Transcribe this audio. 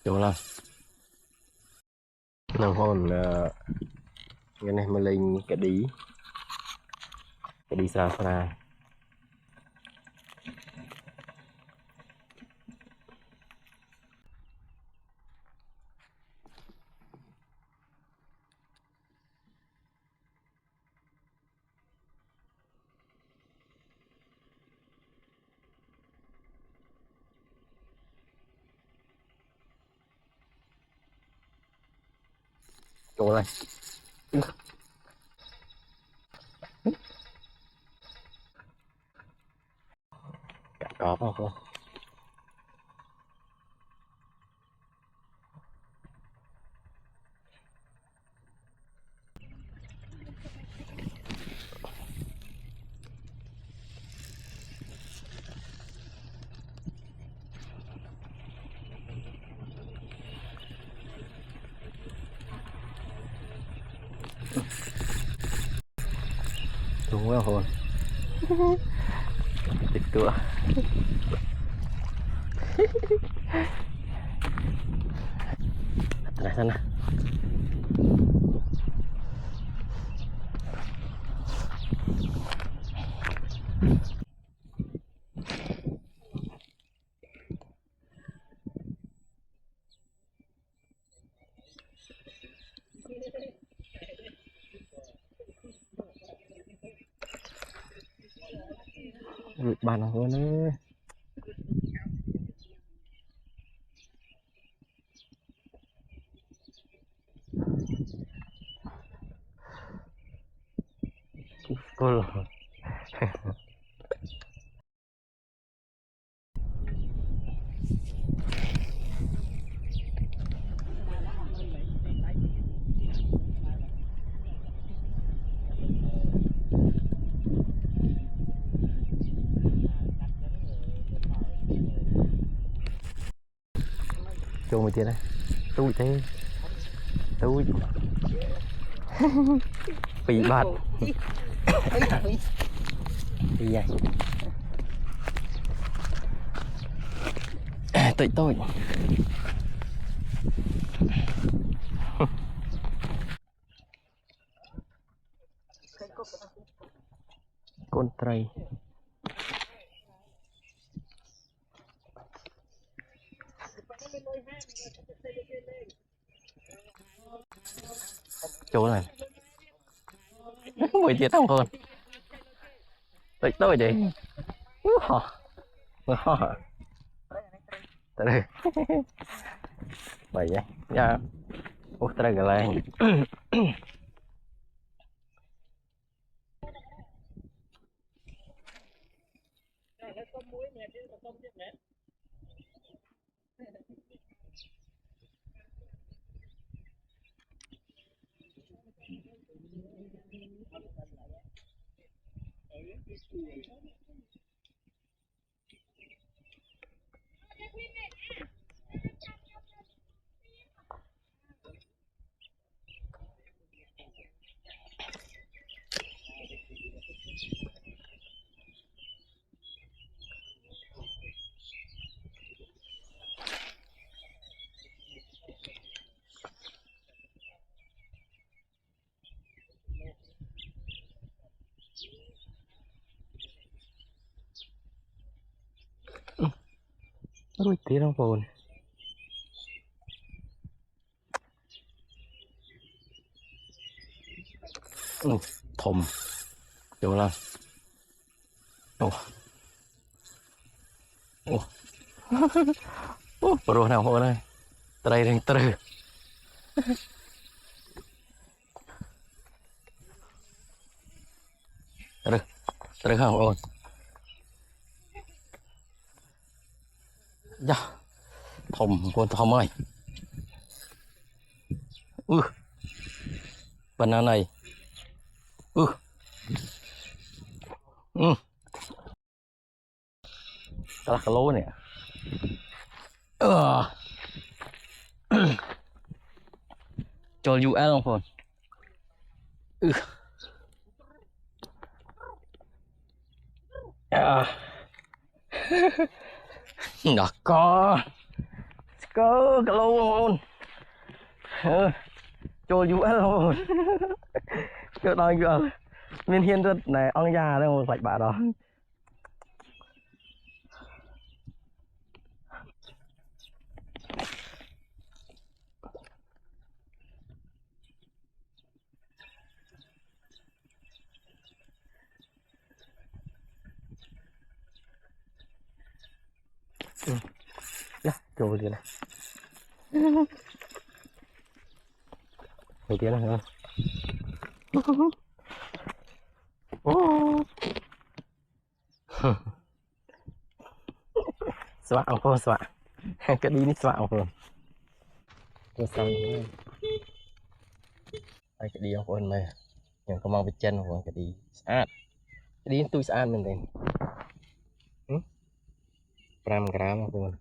chỗ là nông hồn cái này mà lên cái đi xa xa chỗ này cả có không đúng không hồn thịt cửa ra sana bàn hồn ơi cô chỗ mày tiền này tôi thế tôi bị bạt đi vậy tụi tôi con trai chỗ này mùi tiết không hồn tụi tôi đi tới đây vậy nha út tới đây lại rồi tí đâu hồn thùng chỗ là ồ bro nào hồn này tới đây tới đây tới đây không ồn dạ thùng con thùng ơi banana này đó là cái lố này cho UL không phồn nó có cơ cả luôn trôi dữ luôn chưa đòi vừa miền hiên rất này ông già đây một vạch bả đó trôi kìa này đầu tiên là xóa ông cô xóa cái đi nít xóa ông cô cô xong ai cái đi ông cô mày nhưng có mang vết chân của cái đi sát cái đi tôi sát mình đây 5 gram ông cô